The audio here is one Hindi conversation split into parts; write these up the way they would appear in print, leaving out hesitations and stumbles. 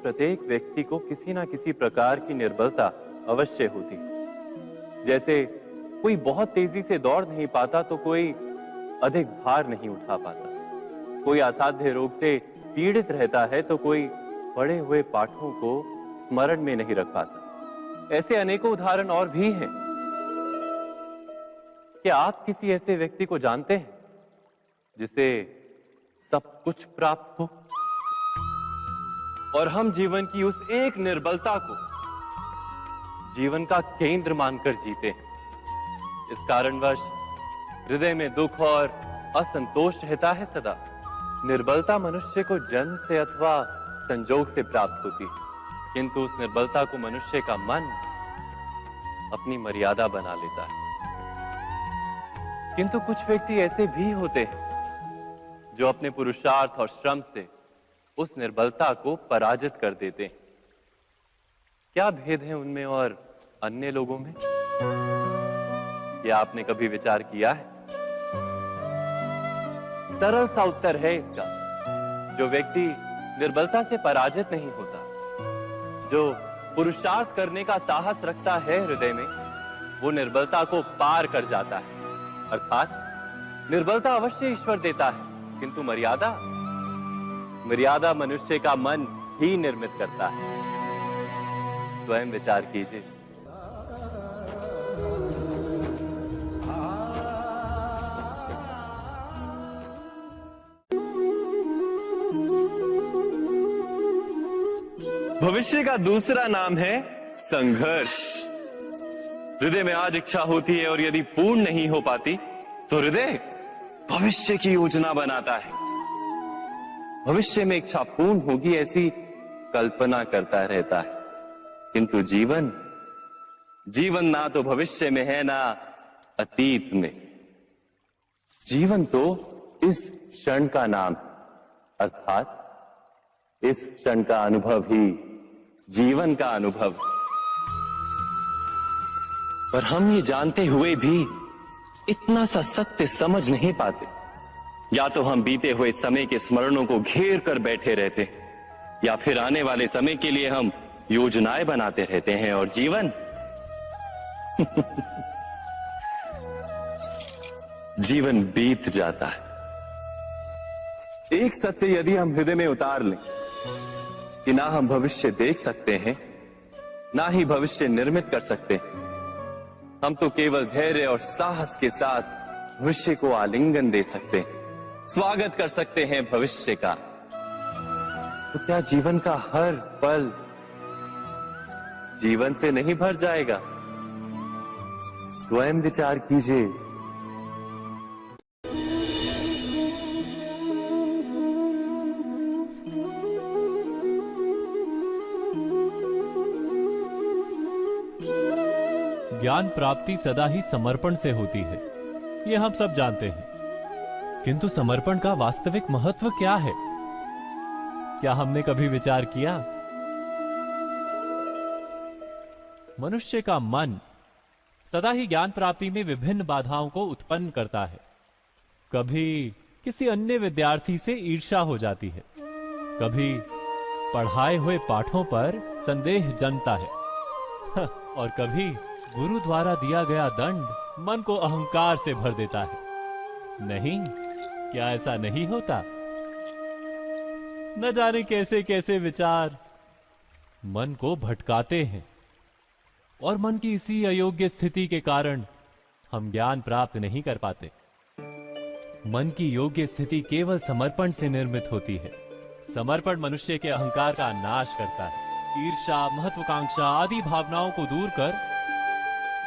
प्रत्येक व्यक्ति को किसी ना किसी प्रकार की निर्बलता अवश्य होती है। जैसे कोई बहुत तेजी से दौड़ नहीं पाता तो कोई अधिक भार नहीं उठा पाता, कोई असाध्य रोग से पीड़ित रहता है तो कोई पढ़े हुए पाठों को स्मरण में नहीं रख पाता। ऐसे अनेकों उदाहरण और भी हैं। क्या आप किसी ऐसे व्यक्ति को जानते हैं जिसे सब कुछ प्राप्त हो और हम जीवन की उस एक निर्बलता को जीवन का केंद्र मानकर जीते हैं? इस कारणवश हृदय में दुख और असंतोष रहता है सदा। निर्बलता मनुष्य को जन्म से अथवा संजोग से प्राप्त होती है, किंतु उस निर्बलता को मनुष्य का मन अपनी मर्यादा बना लेता है। किंतु कुछ व्यक्ति ऐसे भी होते हैं जो अपने पुरुषार्थ और श्रम से उस निर्बलता को पराजित कर देते हैं। क्या भेद है उनमें और अन्य लोगों में? क्या आपने कभी विचार किया है? सरल सा उत्तर है इसका। जो व्यक्ति निर्बलता से पराजित नहीं होता, जो पुरुषार्थ करने का साहस रखता है हृदय में, वो निर्बलता को पार कर जाता है। अर्थात निर्बलता अवश्य ईश्वर देता है, किंतु मर्यादा मनुष्य का मन ही निर्मित करता है। स्वयं विचार कीजिए। भविष्य का दूसरा नाम है संघर्ष। हृदय में आज इच्छा होती है और यदि पूर्ण नहीं हो पाती तो हृदय भविष्य की योजना बनाता है। भविष्य में इच्छा पूर्ण होगी ऐसी कल्पना करता रहता है, किंतु जीवन ना तो भविष्य में है ना अतीत में। जीवन तो इस क्षण का नाम, अर्थात इस क्षण का अनुभव ही जीवन का अनुभव। पर हम ये जानते हुए भी इतना सा सत्य समझ नहीं पाते। या तो हम बीते हुए समय के स्मरणों को घेर कर बैठे रहते हैं, या फिर आने वाले समय के लिए हम योजनाएं बनाते रहते हैं और जीवन जीवन बीत जाता है। एक सत्य यदि हम हृदय में उतार लें कि ना हम भविष्य देख सकते हैं, ना ही भविष्य निर्मित कर सकते हैं, हम तो केवल धैर्य और साहस के साथ भविष्य को आलिंगन दे सकते हैं, स्वागत कर सकते हैं भविष्य का। तो क्या जीवन का हर पल जीवन से नहीं भर जाएगा? स्वयं विचार कीजिए। ज्ञान प्राप्ति सदा ही समर्पण से होती है, ये हम सब जानते हैं। किंतु समर्पण का वास्तविक महत्व क्या है? क्या हमने कभी विचार किया? मनुष्य का मन सदा ही ज्ञान प्राप्ति में विभिन्न बाधाओं को उत्पन्न करता है। कभी किसी अन्य विद्यार्थी से ईर्ष्या हो जाती है, कभी पढ़ाए हुए पाठों पर संदेह जन्मता है और कभी गुरु द्वारा दिया गया दंड मन को अहंकार से भर देता है। नहीं, क्या ऐसा नहीं होता? न जाने कैसे कैसे विचार मन को भटकाते हैं और मन की इसी अयोग्य स्थिति के कारण हम ज्ञान प्राप्त नहीं कर पाते। मन की योग्य स्थिति केवल समर्पण से निर्मित होती है। समर्पण मनुष्य के अहंकार का नाश करता है। ईर्ष्या, महत्वाकांक्षा आदि भावनाओं को दूर कर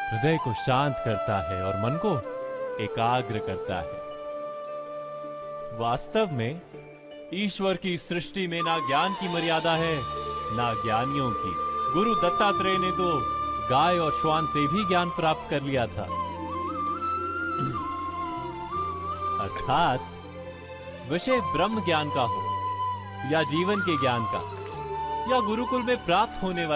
हृदय को शांत करता है और मन को एकाग्र करता है। वास्तव में ईश्वर की सृष्टि में ना ज्ञान की मर्यादा है, ना ज्ञानियों की। गुरु दत्तात्रेय ने तो गाय और श्वान से भी ज्ञान प्राप्त कर लिया था। अर्थात विषय ब्रह्म ज्ञान का हो या जीवन के ज्ञान का या गुरुकुल में प्राप्त होने वाले